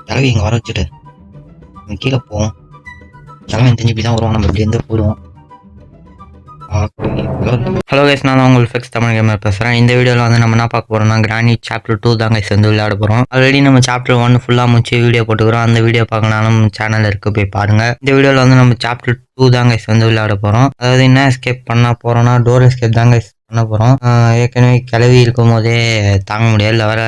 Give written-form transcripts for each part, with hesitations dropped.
கிளவி இங்கே வர வச்சுட்டு நம்ம கீழே போவோம். கிளம்பி தெரிஞ்சு இப்படி தான் வருவோம். நம்ம இப்படி இருந்து போயிடுவோம். ஹலோ கைஸ், நான் உங்கள் ஃபிக்ஸ் தமிழ் கேமர் பேசுகிறேன். இந்த வீடியோவில் வந்து நம்ம என்ன பார்க்க போகிறோம்னா கிரானி சாப்டர் 2 தான் கைஸ் வந்து விளையாட போகிறோம். ஆல்ரெடி நம்ம சாப்டர் 1 ஃபுல்லாக முடிச்சு வீடியோ போட்டுக்கிறோம். அந்த வீடியோ பார்க்கணும் சேனல் இருக்குது, போய் பாருங்கள். இந்த வீடியோவில் வந்து நம்ம சாப்டர் 2 தான் கைஸ் வந்து விளையாட போகிறோம். அதாவது என்ன எஸ்கேப் பண்ண போகிறோம்னா டோர் எஸ்கேப் தான் கைஸ் பண்ண போகிறோம். ஏற்கனவே கிளவி இருக்கும் போதே தாங்க முடியாது, இல்லை வேற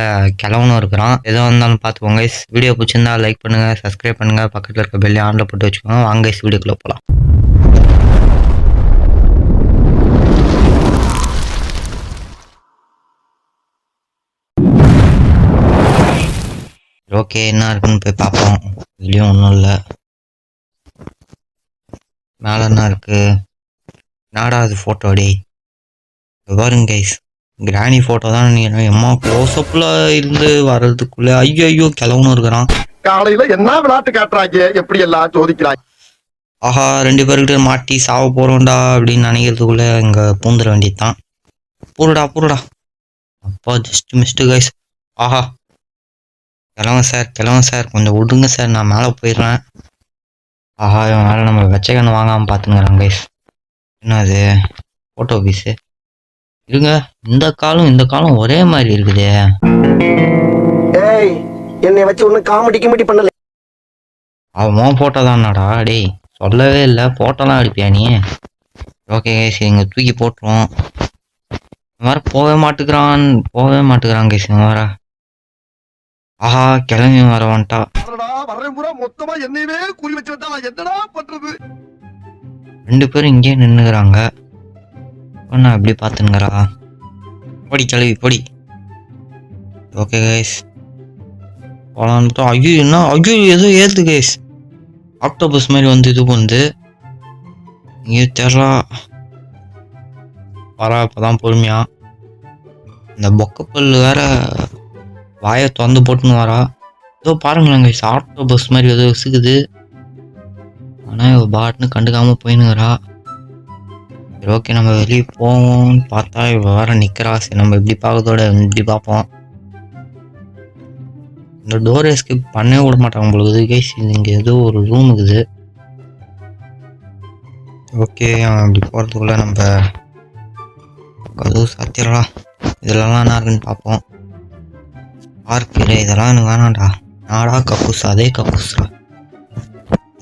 கிளவனும் இருக்கிறான். எதோ வந்தாலும் பார்த்துக்கோங்க கைஸ். வீடியோ பிடிச்சிருந்தா லைக் பண்ணுங்கள், சப்ஸ்கிரைப் பண்ணுங்கள், பக்கத்தில் இருக்க பெல்லை ஆனில் போட்டு வச்சுக்கோங்க. வாங்க கைஸ் வீடியோக்குள்ளே போகலாம். ஓகே, என்ன இருக்குன்னு போய் பார்ப்போம். இதுலேயும் ஒன்றும் இல்லை. மேலே என்ன இருக்கு? நாடா அது ஃபோட்டோ அடி பாருங்க கைஸ், கிராணி ஃபோட்டோ தான் நினைக்கிறேன். எம்மா க்ளோஸ்அப்பில் இருந்து வர்றதுக்குள்ளே ஐயோ கிளவனும் இருக்கிறான். காலையில என்ன விளையாட்டு காட்டுறாங்க, எப்படி எல்லாம் சோதிக்கிறாங்க. ஆஹா, 2 பேர்கிட்ட மாட்டி சாவ போகிறோம்டா அப்படின்னு நினைக்கிறதுக்குள்ளே இங்கே பூந்துட வேண்டியது தான். பூருடா அப்பா, ஜஸ்ட் மிஸ்டு கைஸ். ஆஹா, கிளவன் சார் கொஞ்சம் விடுங்க சார், நான் மேலே போயிடுறேன். ஆஹா, இவன் மேலே நம்ம வெச்சக்கண்ணு வாங்காமல் பார்த்துங்கிறான் கைஸ். என்ன அது ஃபோட்டோ பீஸு? இருங்க, இந்த காலம் ஒரே மாதிரி இருக்குதே. ஏய், என்னை வச்சு ஒன்னும் காமெடி பண்ணல. அவன் ஃபோட்டோ தானாடா? டேய், சொல்லவே இல்லை, ஃபோட்டோலாம் எடுப்பியா நீ? ஓகே கைஸ், இங்கே தூக்கி போட்டுருவோம். இந்த மாதிரி போகவே மாட்டுக்கிறான் கைஸ். இவன் வேற ஆஹா, கிளம்பி வர வந்துட்டா. மொத்தமா என்னையவே குறி வச்சு வந்தா என்னடா பண்றது? 2 பேரும் இங்கே நின்னுக்கிறாங்க. நான் எப்படி பார்த்துங்கிறா? பொடி கிளவி பொடி. ஓகே கைஸ், போலான்ட்டோம். ஐயோ ஏதோ ஏத்து கைஸ், ஆக்டோபஸ் மாதிரி வந்து இது வந்து இங்கே தெரா வரா. இப்போதான் பொறுமையா இந்த பொக்கப்பல் வேற வாயை திறந்து போட்டுன்னு வரா. ஏதோ பாருங்களேன் கைஸ், ஆக்டோபஸ் மாதிரி ஏதோ விசுக்குது. ஆனால் இவ பாட்டுன்னு கண்டுக்காம போயின்னுங்கிறா. சரி ஓகே, நம்ம வெளியே போவோம்னு பார்த்தா இவ வேற நிற்கிறா. சரி நம்ம இப்படி பார்க்கறதோட இப்படி பார்ப்போம். இந்த டோர் எஸ்கேப் பண்ணவே விட மாட்டாங்க பொழுது கைஸ். இங்கே ஏதோ ஒரு ரூம் இருக்குது. ஓகே, அப்படி போகிறதுக்குள்ள நம்ம கதவு சாத்திரா. இதெல்லாம் என்ன இருக்குன்னு பார்ப்போம். பார்க்கல, இதெல்லாம் எனக்கு வேணாண்டா. நாடா கக்கூஸ், அதே கக்கூஸ்ரா.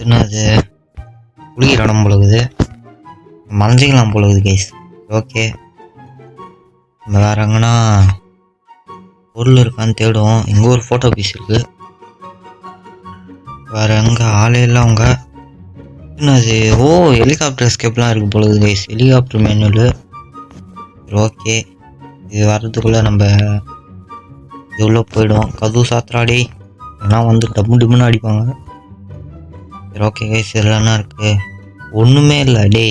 என்னது குளிக்கிற இடம் போலகுது, மறைஞ்சிக்கலாம் போலகுது கைஸ். ஓகே, நம்ம வேற எங்கன்னா பொருள் இருக்கான்னு தேடுவோம். இங்கே ஒரு ஃபோட்டோ பீஸ் இருக்கு. வேற எங்கே ஆளே இல்லை அவங்க. என்னது? ஓ, ஹெலிகாப்டர் எஸ்கேப்லாம் இருக்கு போலகுது கைஸ். Helicopter manual. ஓகே, இது வர்றதுக்குள்ளே நம்ம எவ்வளோ போயிடுவோம். கதவு சாத்திராடி, எல்லாம் வந்து டம்முன்னு அடிப்பாங்க. சரி ஓகே கைஸ், இதில் என்ன இருக்குது? ஒன்றுமே இல்லை. டே,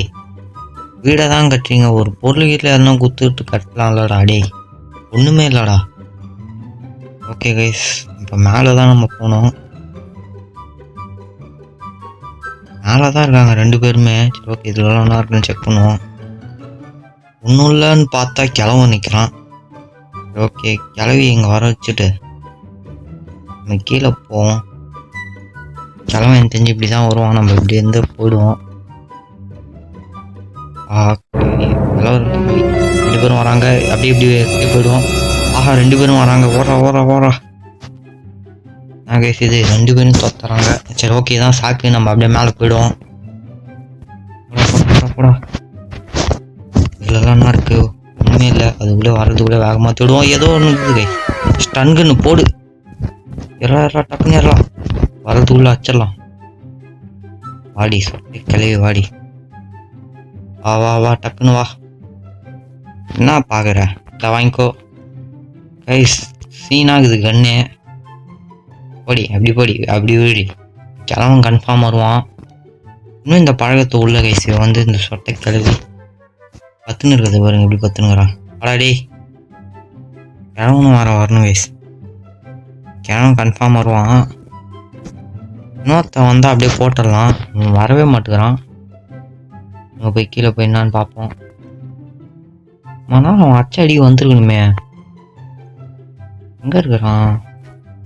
வீடை தான் கட்டுறீங்க, ஒரு பொருள் வீட்டில் எதனா குத்துட்டு கட்டலாம்லடா. டே, ஒன்றுமே இல்லைடா. ஓகே கைஸ், இப்போ மேலே தான் நம்ம போனோம். மேலே தான் இருக்காங்க 2 பேருமே. சரி ஓகே, இதுலலாம் என்ன இருக்குன்னு செக் பண்ணுவோம். ஒன்றும் இல்லைன்னு பார்த்தா கிளவன் நிற்கிறான். ஓகே, கிளவி இங்கே வர வச்சுட்டு நம்ம கீழே போவோம். கிளவன் எனக்கு தெரிஞ்சு இப்படி தான் வருவான். நம்ம இப்படி இருந்து போயிடுவோம். 2 பேரும் வராங்க. இப்படி போயிடுவோம். ஆஹா, 2 பேரும் வராங்க. ஓரா நான் கேஸ், இது 2 பேரும் தோத்துறாங்க. சரி ஓகே, தான் சாக்கு. நம்ம அப்படியே மேலே போயிடுவோம். போடா. இதுலலாம் என்ன இருக்கு? ஒன்றுமே இல்லை. அதுக்குள்ளே வர்றதுக்குள்ளே வேகமாக தேடுவோம். ஏதோ ஒன்று இருக்குது. ஸ்டன்குன்னு போடு. டக்குன்னு ஏறலாம். வர்றதுக்குள்ளே அச்சிடலாம். வாடி சொட்டி கிளவி வாடி. வா டக்குன்னு வா. என்ன பார்க்குற? இல்லை வாங்கிக்கோ கைஸ். சீனாகுது கண்ணு. போடி அப்படி ஓடி. கிளவன் கன்ஃபார்ம் வருவான். இன்னும் இந்த பழக்கத்தை உள்ள கைஸ் வந்து இந்த சொட்டை கிளவி பத்துன்னு இருக்கிறது பாருங்க, இப்படி பத்துனுங்கிறான். அடாடி, கிழவனும் வரணும் கைஸ். கிழவன் கன்ஃபார்ம் வருவான். இன்னொருத்த வந்தால் அப்படியே போட்டுடலாம். வரவே மாட்டேங்கிறான். நம்ம போய் கீழே போய் என்னான்னு பார்ப்போம். ஆனால் அவன் அச்சடி வந்திருக்கணுமே. எங்கே இருக்கிறான்?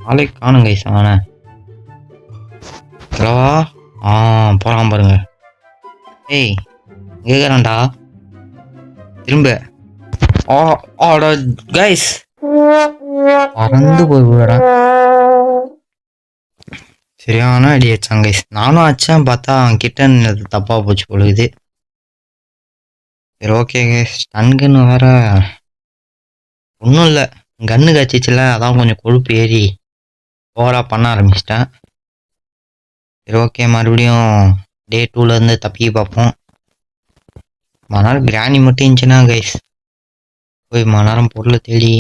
ஆளை காணும் கைஸ். அவனை ஹலோ போகலாம் பாருங்க. ஏய் கேட்குறான்டா திரும்ப. ஆடா கைஸ் பறந்து போய் விடுறேன். சரியான அடி அடிச்சான் கைஸ். நானும் அடிச்சேன் பார்த்தா அவன் கிட்ட நின்னது தப்பா போச்சு பொழுது. சரி ஓகே கைஸ். ஸ்டன் வேற ஒன்றும் இல்லை, கன்னு கச்சிச்சுல அதான் கொஞ்சம் கொழுப்பு ஏறி ஓவராக பண்ண ஆரம்பிச்சிட்டேன். சரி ஓகே, மறுபடியும் டே 2லேருந்து தப்பிக்க பார்ப்போம். மறுநாள் கிராணி மட்டும் இருந்துச்சுன்னா கைஸ் போய் மறுநேரம் பொருளை தேடி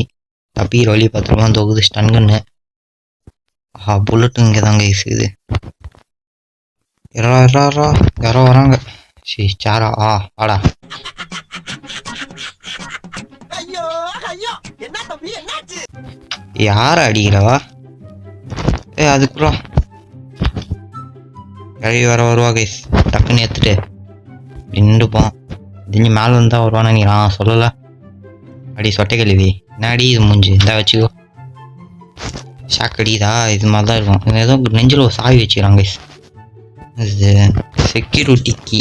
தப்பிக்கிற வழி பத்திரமா தொகுது ஸ்டன் கன்னு. புல்லட்டும் இங்கே தாங்க இருக்குது. யாரோ வராங்க. சரி சாரா வாடா. யார அடிக்கிறவா? அதுக்குறா கழுவி வருவா கைஸ். டக்குன்னு ஏற்றுட்டு நின்றுப்பான். தெரிஞ்சு மேலே வந்தா வருவானா நீ? நான் சொல்லலை அடி சொட்டை கழுவி. என்ன அடி இது மூஞ்சி இந்தா வச்சுக்கோ. ஷாக் அடிக்குதா? இது மாதிரி தான் இருக்கும். ஏதோ நெஞ்சில் ஒரு சாவி வச்சுக்கிறாங்க கைஸ். இது செக்யூரிட்டிக்கு.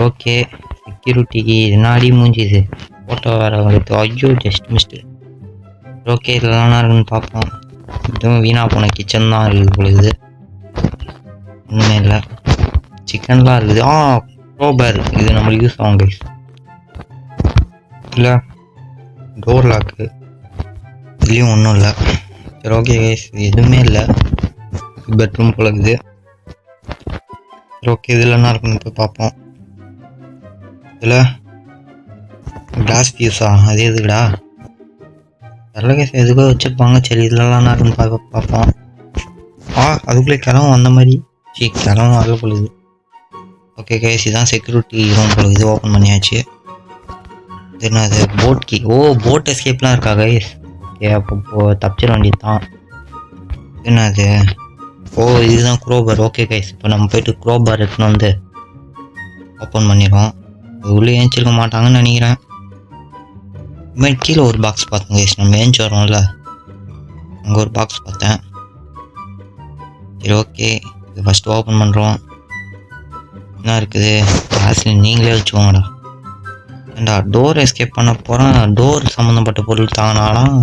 ஓகே செக்யூரிட்டிக்கு என்ன அடி மூஞ்சி இது? ஃபோட்டோ வேறு வருது. ஐயோ ஜஸ்ட் மிஸ்டு. ஓகே இதெல்லாம் இருக்குன்னு பார்ப்போம். இதுவும் வீணாக போன கிச்சன் தான் இருக்குது பொழுது. ஒன்றுமே இல்லை, சிக்கன்லாம் இருக்குது. க்ரோபர் இது நம்மளுக்கு யூஸ் ஆகும் கைஸ். இல்லை டோர் லாக்கு இதுலேயும் ஒன்றும் இல்லை. சரி ஓகே கைஸ் எதுவுமே இல்லை. பெட்ரூம் போல இருக்குது. சரி ஓகே இதில் என்ன இருக்குன்னு போய் பார்ப்போம். இதில் கிளாஸ் ஃபியூஸா? அது எதுக்குடா? நல்ல கேஸ் எதுக்கோ வச்சுருப்பாங்க. சரி இதெல்லாம் என்ன இருக்குன்னு பார்ப்போம். அதுக்குள்ளே கிளம்பும் வந்த மாதிரி. கிளம்பும் வரல பொழுது. ஓகே கேஸ் இதுதான் செக்யூரிட்டி ரூம் பொழுது. ஓப்பன் பண்ணியாச்சு. இது என்ன அது? Boat key. போட் எஸ்கேப்லாம் இருக்கா கைஸ்? ஓகே அப்போ தப்பிச்சிட வேண்டியது தான். என்ன அது? இதுதான் க்ரோபர். ஓகே கைஸ் இப்போ நம்ம போயிட்டு க்ரோபர் எடுத்துன்னு வந்து ஓப்பன் பண்ணிடுவோம். அது உள்ளே ஏஞ்சிருக்க மாட்டாங்கன்னு நினைக்கிறேன். இதுமாதிரி கீழே ஒரு பாக்ஸ் பார்த்தேன் கைஸ். நம்ம ஏஞ்சி வரோம்ல அங்கே ஒரு பாக்ஸ் பார்த்தேன். சரி ஓகே இது ஃபஸ்ட்டு ஓப்பன் பண்ணுறோம். என்ன இருக்குது? கிளாஸில் நீங்களே வச்சுக்கோங்கடா. ஏண்டா டோர் எஸ்கேப் பண்ண போகிறேன். டோர் சம்மந்தப்பட்ட பொருள் தாங்கினாலாம்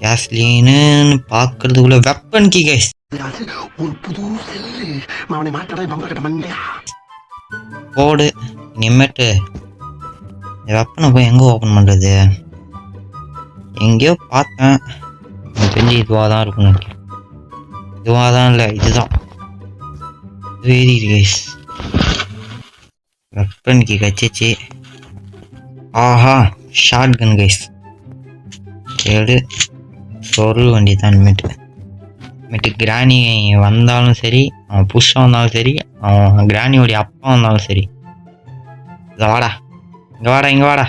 கேஸ்லீன்னு பார்க்கறதுக்குள்ள வெப்பன் கீ கைஸ். போடு இனிமேட்டு வெப்பனை போய் எங்கே ஓப்பன் பண்ணுறது? எங்கேயோ பார்த்தேன். எனக்கு தெரிஞ்சு இதுவாக தான் இருக்கும்னு நினைக்கிறேன். இதுவாக தான் இல்லை, இதுதான். இது ஏறிடு கைஸ். வெப்பனுக்கு கச்சிச்சு. Shotgun guys. கேடு சொருள் வண்டி தான். இனிமேட்டு கிராணி வந்தாலும் சரி, அவன் புஷ்ஷாக வந்தாலும் சரி, அவன் கிராணியோடைய அப்பா வந்தாலும் சரி, இதை வாடா இங்கே வாடா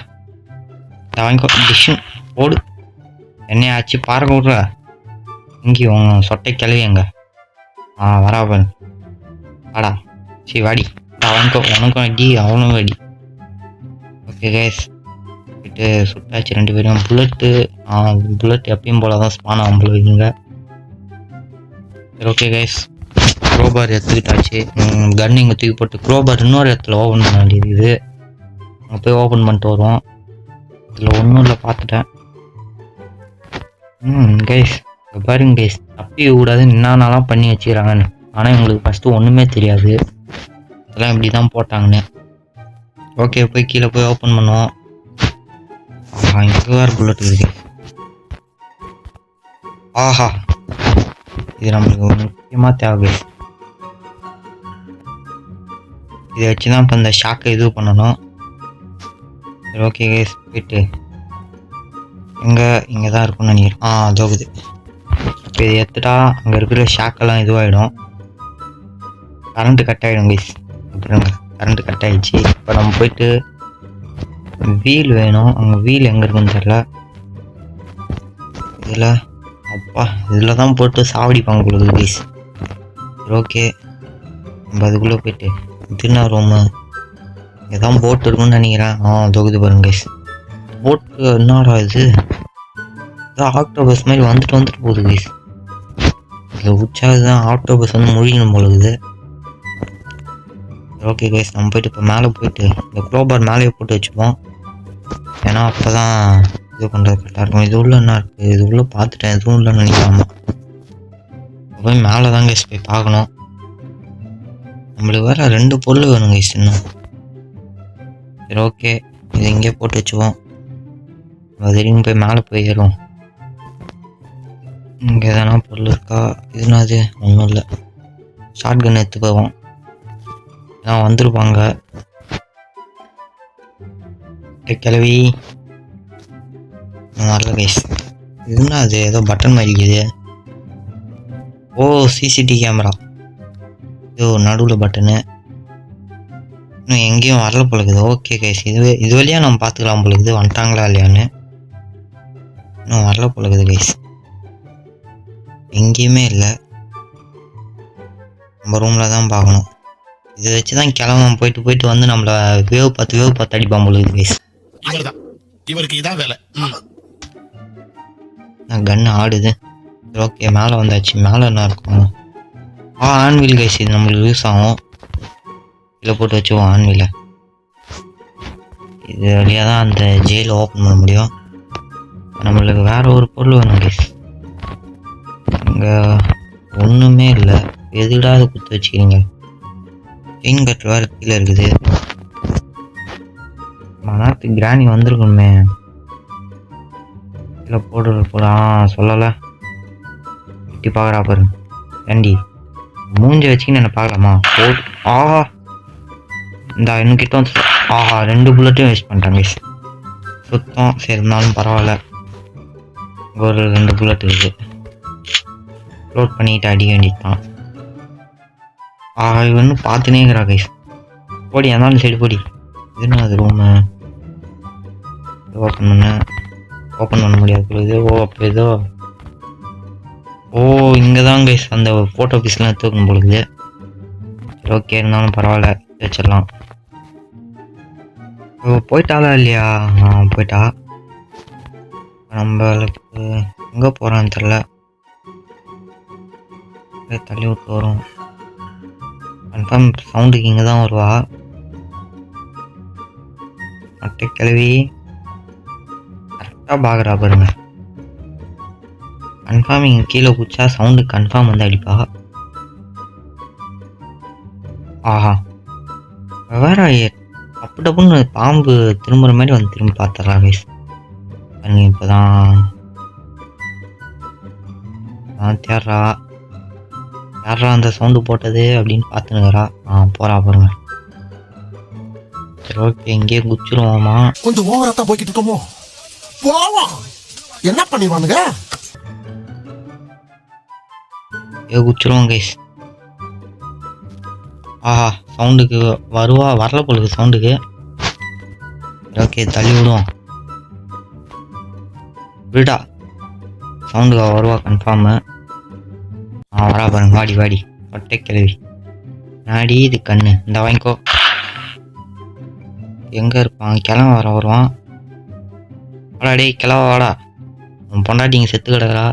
இதை வாங்கிக்கோ. டிஷ்ஷும் போடு. என்னைய ஆச்சு பார்க்க விட்ற. இங்கே உன் சொட்டை கிளவி எங்க? வரா பாரு. வாடா சரி வாடி வாங்கிக்கோ. உனக்கும் அடி அவனுக்கும் அடி. ஓகே கைஸ் போயிட்டு சுட்டாச்சு 2 பேரும். புல்லட் எப்பயும் போல தான் ஸ்பான் ஆகும் போல இருக்குங்க. சரி ஓகே கைஸ் க்ரோபார் எடுத்துக்கிட்டாச்சு. கன் இங்கே தூக்கி போட்டு க்ரோபார் இன்னொரு இடத்துல ஓப்பன் பண்ண வேண்டியது. அங்கே போய் ஓப்பன் பண்ணிட்டு வருவோம். இதில் ஒன்றும் இல்லை பார்த்துட்டேன். கைஸ் பாருங்க கைஸ் தப்பி கூடாது என்னென்னலாம் பண்ணி வச்சுக்கிறாங்கன்னு. ஆனால் எங்களுக்கு ஃபஸ்ட்டு ஒன்றுமே தெரியாது இதெல்லாம் இப்படி தான் போட்டாங்கன்னு. ஓகே போய் கீழே போய் ஓப்பன் பண்ணுவோம். இங்கே வேறு புல்லட் இருக்கு. இது நம்மளுக்கு முக்கியமாக தேவை. இதை வச்சு தான் இப்போ இந்த ஷாக்கை இது பண்ணணும். சரி ஓகே கைஸ் போயிட்டு இங்கே தான் இருக்கும்னு நினைக்கிறேன். அதோகுது. இப்போ இதை எடுத்துட்டா அங்கே இருக்கிற ஷாக்கெல்லாம் இதுவாகிடும். கரண்ட்டு கட் ஆகிடும் கைஸ். அப்புறங்க கரண்ட்டு கட் ஆகிடுச்சு. இப்போ நம்ம போயிட்டு வீல் வேணும். அங்கே வீல் எங்கே இருக்குன்னு தெரியல. இதில் இதில் தான் போட்டு சாவடிப்பாங்க கொடுக்குது கைஸ். ஓகே நம்ம அதுக்குள்ளே போயிட்டு இதுனா ரூமு எதான் போட் இருக்குன்னு நினைக்கிறேன். தொகுது பாருங்க கைஸ். போட்டு என்னடா இது? ஆக்டோபஸ் மாதிரி வந்துட்டு போகுது கைஸ். இதில் உச்சாதான் ஆக்டோபஸ் வந்து முழிக்கணும் பொழுது. ஓகே கைஸ், நம்ம போயிட்டு இப்போ மேலே போயிட்டு இந்த க்ரோபார் மேலேயே போட்டு வச்சுப்போம். ஏன்னா அப்போ தான் இது பண்ணுறது கரெக்டாக இருக்கும். இது உள்ள என்ன இருக்குது, இது உள்ளே பார்த்துட்டேன், எதுவும் இல்லைன்னு நினைக்காம போய் மேலே தான் கைஸ் போய் பார்க்கணும். நம்மளுக்கு வேறு 2 பொருள் வேணும் கைஸ் இன்னும். சரி ஓகே, இது இங்கே போட்டு வச்சுவோம். அது போய் மேலே போய் ஏறும். இங்கே எதனா பொருள் இருக்கா? இதுனா அது ஒன்றும் இல்லை. ஷார்ட் கன் எடுத்து போவோம். ஏன்னா வந்துருப்பாங்க. கிளவி வரல கைஸ். இதுனா அது ஏதோ பட்டன் மாதிரி இருக்குது. ஓ, சிசிடிவி கேமரா. ஐயோ, நடுவில் பட்டனு. இன்னும் எங்கேயும் வரல போலக்குது. ஓகே கைஸ், இது வழியாக நம்ம பார்த்துக்கலாம் போலக்குது. வந்துட்டாங்களா இல்லையான்னு இன்னும் வரல போலக்குது கைஸ். எங்கேயுமே இல்லை. நம்ம ரூமில் தான் பார்க்கணும். இதை வச்சு தான் கிளம்ப போயிட்டு வந்து நம்மளை வேவ் பார்த்து அடிப்பான் போலக்குது கைஸ். இவருக்கு இதான் வேலை. கன்று ஆடுது. ஓகே, மேலே வந்தாச்சு. மேலே என்ன இருக்கும்? ஆன்வீல் கைஸ், இது நம்மளுக்கு யூஸ் ஆகும். இதில் போட்டு வச்சுவோம் ஆன்வீலை. இது வழியாக தான் அந்த ஜெயிலை ஓப்பன் பண்ண முடியும். நம்மளுக்கு வேறு ஒரு பொருள் வேணும் கைஸ். இங்கே ஒன்றுமே இல்லை. எதுடா அதை குத்து வச்சுக்கிறீங்க? செயின் கட்டு வேறு கீழே இருக்குது. மனாத்துக்கு கிராணி வந்திருக்குமே. இல்லை போடுற போல சொல்லலை. எட்டி பார்க்குறா பாருங்க. ஏண்டி மூஞ்சி வச்சுக்கின்னு என்ன பார்க்கலாமா? ஆஹா, இந்த இன்னும் கிட்ட வந்து ஆஹா 2 புல்லட்டையும் வேஸ்ட் பண்ணிட்டாங்க கைஸ். சுத்தம். சரி இருந்தாலும் பரவாயில்ல. ஒரு 2 புல்லட் இருக்குது. லோட் பண்ணிட்டு அடிக்க வேண்டியது தான். இவ இன்னும் பார்த்துனே இருக்கிறா கைஸ். போடி, இருந்தாலும் சைடு போடி. இதுன்னு அது ரூமு ஓப்பன் பண்ண முடியாது பொழுது. ஓ அப்போ ஏதோ இங்கே தான் கைஸ் அந்த ஃபோட்டோ பீஸ்லாம் எடுத்து வைக்கணும் பொழுது. சரி ஓகே, இருந்தாலும் பரவாயில்ல, வச்சிடலாம். போயிட்டாலா இல்லையா? போயிட்டா. நம்மளுக்கு எங்கே போகிறான்னு தெரில. தள்ளி விட்டு வரும். கன்ஃபார்ம் சவுண்டுக்கு இங்கே தான் வருவா. மட்டை கிளவி கரெக்டாக பார்க்குறா பாருங்க. கன்ஃபார்ம் இங்கே கீழே குச்சா சவுண்டு கன்ஃபார்ம் வந்து அடிப்பா. ஆஹா, வேற டப்பு டப்புன்னு பாம்பு திரும்புகிற மாதிரி வந்து திரும்பி பார்த்துட்றா கைஸ். பாருங்க, இப்போ தான் தேடுறா. யாரா அந்த சவுண்டு போட்டது அப்படின்னு பார்த்துனுக்கிறா. போறா பாருங்க. சரி ஓகே, இங்கேயே குச்சிருவோமா? கொஞ்சம் ஓவரா தான் போய்கிட்டு இருக்கோமோ. என்ன பண்ணிடுவானுங்க? குச்சிருவோம் கைஸ். ஆஹா, சவுண்டுக்கு வரல போலுக்கு சவுண்டுக்கு. ஓகே, தள்ளி விடுவோம். விடா சவுண்டுக்கு வருவா கன்ஃபார்மு. வரா பாருங்க. வாடி ஒட்டை கிளவி நாடி. இது கண்ணு இந்த வாங்கிக்கோ. எங்கே இருப்பான்? கிளம்ப வருவான். வாடா டே கிளவ வாடா. உன் பொண்டாட்டி இங்கே செத்து கிடக்குறா.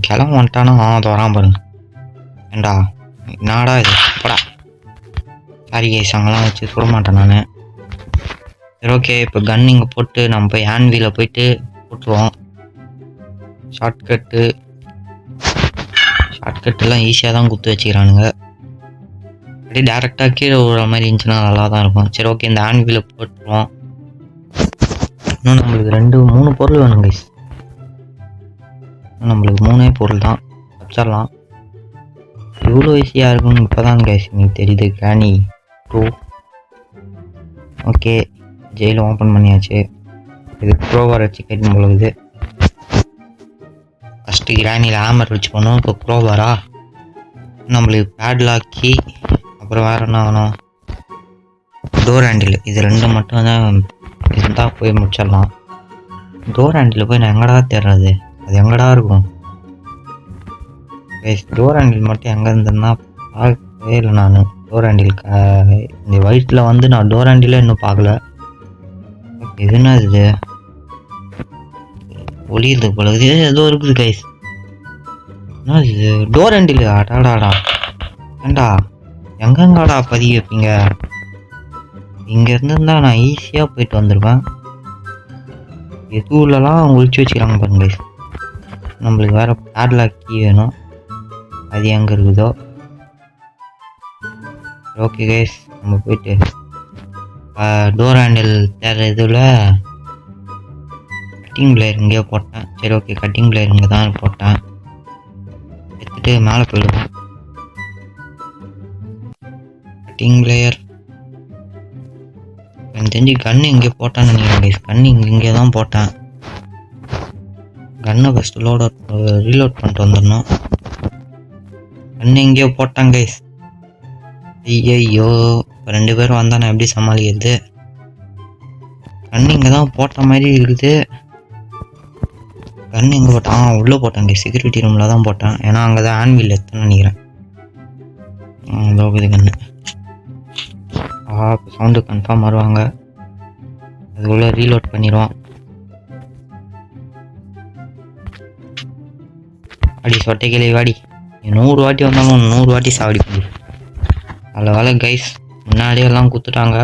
கிளம்ப வந்துட்டானா? அது வரான் பாருங்க. ஏண்டா என்னடா இது? போடா. சாரி கைஸ், அங்கெல்லாம் வச்சு சுட மாட்டேன் நான். சரி ஓகே, இப்போ கன் இங்கே போட்டு நம்ம போய் ஹேண்ட்வீலில் போயிட்டு போட்டுருவோம். ஷார்ட்கட்டெல்லாம் ஈஸியாக தான் குத்து வச்சுக்கிறானுங்க. அப்படியே டேரெக்டாக கீழே விடுற மாதிரி இருந்துச்சுன்னா நல்லா தான் இருக்கும். சரி ஓகே, இந்த ஹேண்ட்வீலை போட்டுருவோம். இன்னும் நம்மளுக்கு 3 பொருள் வேணும் கைஸ். நம்மளுக்கு 3 பொருள் தான் வச்சிடலாம். இவ்வளோ ஈஸியாக இருக்குன்னு இப்போ தான் கைஸ் எனக்கு தெரியுது. கிராணி 2. ஓகே, ஜெயில் ஓப்பன் பண்ணியாச்சு. இது க்ரோவர் வச்சு கட்டும் பொழுது. ஃபஸ்ட்டு கிராணியில் ஹேமர் வச்சு பண்ணோம். இப்போ க்ரோவரா நம்மளுக்கு பேட்லாக்கி. அப்புறம் வேறு என்ன வேணும்? Door handle. இது 2 மட்டும் தான் இருந்தால் போய் முடிச்சிடலாம். டோர் ஹேண்டில் போய் நான் எங்கடா தேடுறது? அது எங்கடா இருக்கும்? டோர் ஹேண்டில் மட்டும் எங்கே இருந்ததுன்னா பார்க்கவே இல்லை நான். டோர் ஹேண்டில் இந்த வயிற்றில் வந்து நான் டோர் ஹேண்டிலே இன்னும் பார்க்கல. இதுன்னா இது ஒளியுது போல. இது ஏதோ இருக்குது கைஸ். என்ன இது டோர் ஹேண்டில் அடாடாடா ஏண்டா எங்கெங்காடா பதிய வைப்பீங்க இங்க இருந்திருந்தா நான் ஈஸியாக போயிட்டு வந்திருப்பேன் எதுவுலலாம் ஒழிச்சு வச்சுக்கிறாங்க பாருங்க நம்மளுக்கு வேற பேட்லாக் கீ வேணும் அது எங்கே இருக்குதோ ஓகே கைஸ் நம்ம போயிட்டு டோர் ஹேண்டில் தேடுற இதில் கட்டிங் பிளேயர் இங்கேயோ போட்டேன் சரி ஓகே கட்டிங் பிளேயர் இங்கே தான் போட்டேன் எடுத்துகிட்டு மேலே போயிடுவோம் கட்டிங் பிளேயர் எனக்கு தெரிஞ்சு கன்று இங்கே போட்டான்னு நினைக்கிறேன் கைஸ் கன்று இங்கே தான் போட்டேன் கன்னை ஃபஸ்ட்டு ரீலோட் பண்ணிட்டு வந்துடணும் கன்று எங்கேயோ போட்டான் கைஸ் ஐயோ இப்போ 2 பேரும் வந்தால் நான் எப்படி சமாளிக்கிறது கன்று இங்கே தான் போட்ட மாதிரி இருக்குது கன்று எங்கே போட்டான் உள்ளே போட்டேன் கைஸ் செக்யூரிட்டி ரூமில் தான் போட்டேன் ஏன்னா அங்கே தான் ஆன்வில் எடுத்துன்னு நினைக்கிறேன் இது கன்று இப்போ சவுண்டு கன்ஃபார்ம் வருவாங்க அதுக்குள்ளே ரீலோட் பண்ணிடுவோம் அடி சொட்டை கிளி வாடி 100 வாட்டி வந்தாலும் 100 வாட்டி சாவடி பண்ணி அதில் வேலை கைஸ் முன்னாடியே எல்லாம் குத்துட்டாங்க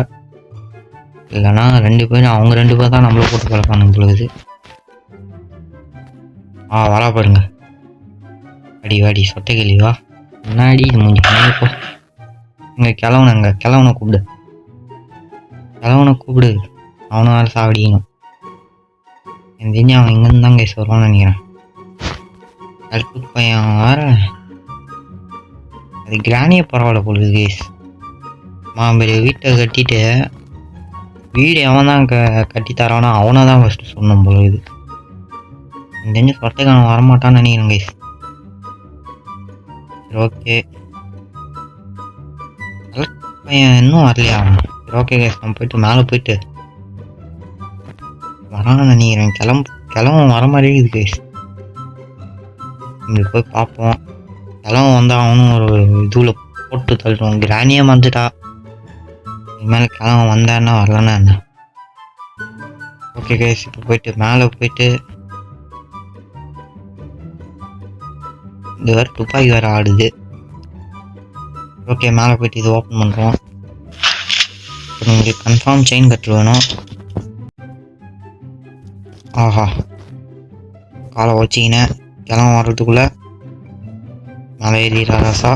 இல்லைன்னா 2 பேரும் அவங்க 2 பேர் தான் நம்மளை போட்டு கலப்பாங்க நம்மளுக்கு வரா பாருங்க அடி வாடி சொட்டை கிளி வா முன்னாடி மூஞ்சி போ இங்கே கிழவனை கூப்பிடு அவனும் வேலை சாவடிக்கணும் எனக்கு தெரிஞ்சு அவன் இங்கேருந்து தான் கைஸ் வருவான்னு நினைக்கிறேன் கருப்பு பையன் வேற அது கிராணியே பரவாயில்ல போகுது கைஸ் பெரிய வீட்டை கட்டிட்டு வீடு அவன் தான் கட்டி தரானோ அவனை தான் ஃபஸ்ட்டு சொன்னோம் போல இது எனக்கு தெரிஞ்சு சொட்டைக்கான வரமாட்டான்னு நினைக்கிறேன் கைஸ் சரி ஓகே பையன் இன்னும் வரலையா சரி ஓகே கைஸ் நம்ம போயிட்டு மேலே போயிட்டு வரான்னு நினைக்கிறேன் கிளம்பும் வர மாதிரி இருக்குது கைஸ் இங்கே போய் பார்ப்போம் கிளம்பும் வந்தால் அவனும் ஒரு இதுவில் போட்டு தள்ளுவோம் கிராணியே வந்துட்டா இனிமேல் கிளம்ப வந்தான்னா வரலன்னா என்ன ஓகே கைஸ் இப்போ போயிட்டு மேலே போயிட்டு இது வேறு துப்பாக்கி வேறு ஆடுது ஓகே மேலே போயிட்டு இது ஓப்பன் பண்ணுறோம் இப்போ உங்களுக்கு கன்ஃபார்ம் செயின் கட்டு வேணும் ஆஹா காலை வச்சிக்கினேன் கிளம்ப வர்றதுக்குள்ளே மேலே ஏறிடுறா ராசா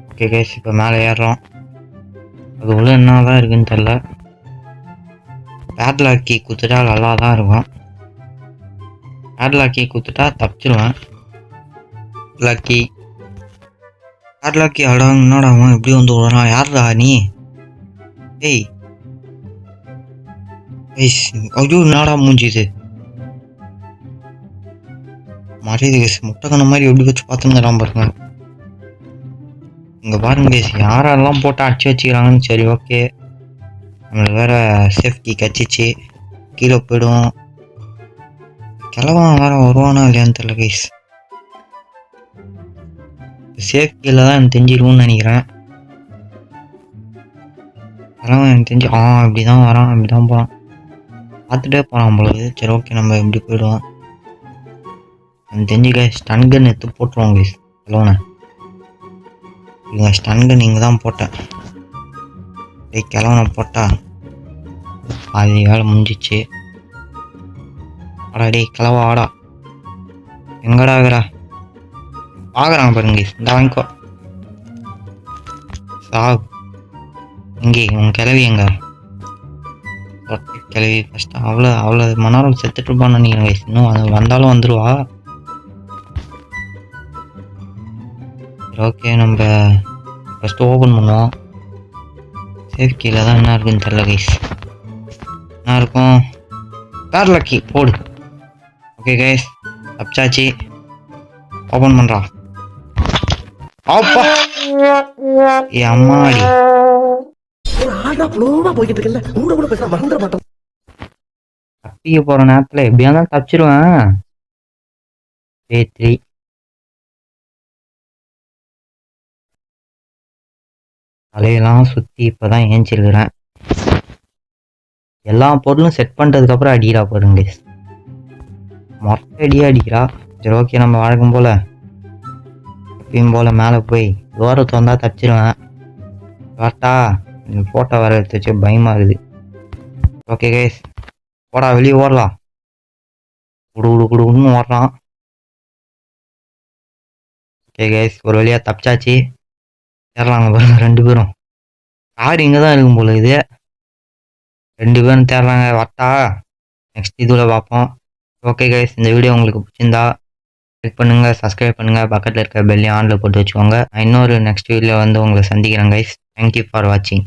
ஓகே கைஸ் இப்போ மேலே ஏறுறோம் அதுக்குள்ளே என்ன தான் இருக்குன்னு தெரில பேட்லாக் கீ குத்துட்டா நல்லா தான் இருக்கும் பேட்லாக் கீ குத்துட்டா தப்பிச்சிருவேன் பேட்லாக் கீ என்னடா அவன் எப்படி வந்து விடுறான் யாருடா நீ ஏய் ஐயோ என்னடா மூஞ்சிது மறையுது கேஸ் முட்டைக்கண்ண மாதிரி எப்படி வச்சு பார்த்துங்கிறான் பாருங்க இங்கே பாருங்க கேஸ் யாரெல்லாம் போட்டு அடிச்சு வச்சுக்கிறாங்கன்னு சரி ஓகே நம்மளுக்கு வேற சேஃப்டி கச்சிச்சு கீழே போயிடும் கிளவான் வேற வருவானா இல்லையான்னு தெரியல கேஸ் சேஃப்டியில் தான் எனக்கு தெரிஞ்சிருக்கும்னு நினைக்கிறேன் கிளவான் எனக்கு தெரிஞ்சு இப்படி தான் வரான் இப்படி தான் போகிறான் பார்த்துட்டே போகிறான் பொழுது சரி ஓகே நம்ம இப்படி போயிடுவோம் எனக்கு தெரிஞ்சு கைஸ் ஸ்டன்கன் எடுத்து போட்டுருவோம் கைஸ் கிளவனை இவங்க ஸ்டன்கன் இங்கே தான் போட்டேன் கிளவனை போட்டா பாதி வேலை முடிஞ்சிச்சு ஆடா கிளவா ஆடா எங்கடா ஆகுறா பார்க்குறாங்க பாருங்க இந்த வாங்கிக்கோ சாவு இங்கே உன் கிளவி எங்க கிளவி ஃபஸ்ட்டு அவ்வளோ மணி நேரம் செத்துட்டு இருப்பான்னு நினைக்கிறேன் கைஸ் இன்னும் வந்தாலும் வந்துடுவா ஓகே நம்ம ஃபஸ்ட்டு ஓப்பன் பண்ணுவோம் சேஃப்டியில் தான் என்ன இருக்குன்னு தெரியல கைஸ் என்ன இருக்கும் பேட்லாக் கீ போடு ஓகே கைஸ் தப்பிச்சாச்சு ஓப்பன் பண்ணுறா அப்பா அம்மாடி தப்பிக்க போகிற நேரத்தில் எப்படியா இருந்தாலும் தப்பிச்சிருவேன் த்ரீ தலையெல்லாம் சுற்றி இப்போ தான் ஏஞ்சிருக்கிறேன் எல்லா பொருளும் செட் பண்ணுறதுக்கப்புறம் அடிக்கிறா பாருங்க மொத்த அடிக்கிறா சரி ஓகே, நம்ம வழக்கம் போல் எப்பயும் போல் மேலே போய் தூரத்தை வந்தால் தப்பிச்சிருவேன். கரெக்டா இந்த ஃபோட்டோ வர எடுத்து வச்சு பயமாக இருக்குது. ஓகே கைஸ், போடா வெளியே ஓடலாம். குடுன்னு ஓடுறான். ஓகே கைஸ், ஒரு வழியாக தப்பிச்சாச்சு. தேடலாங்க பாருங்க 2 பேரும். கார் இங்கே தான் இருக்கும் போல இது. 2 பேரும் தேடுறாங்க. வட்டா நெக்ஸ்ட் இதில் பார்ப்போம். ஓகே கைஸ், இந்த வீடியோ உங்களுக்கு பிடிச்சிருந்தா லைக் பண்ணுங்கள், சப்ஸ்கிரைப் பண்ணுங்கள், பக்கத்தில் இருக்க பெல்லையும் ஆனில் போட்டு வச்சுக்கோங்க. நான் இன்னொரு நெக்ஸ்ட் வீடியோவில் வந்து உங்களை சந்திக்கிறேன் கைஸ். தேங்க்யூ ஃபார் வாட்சிங்.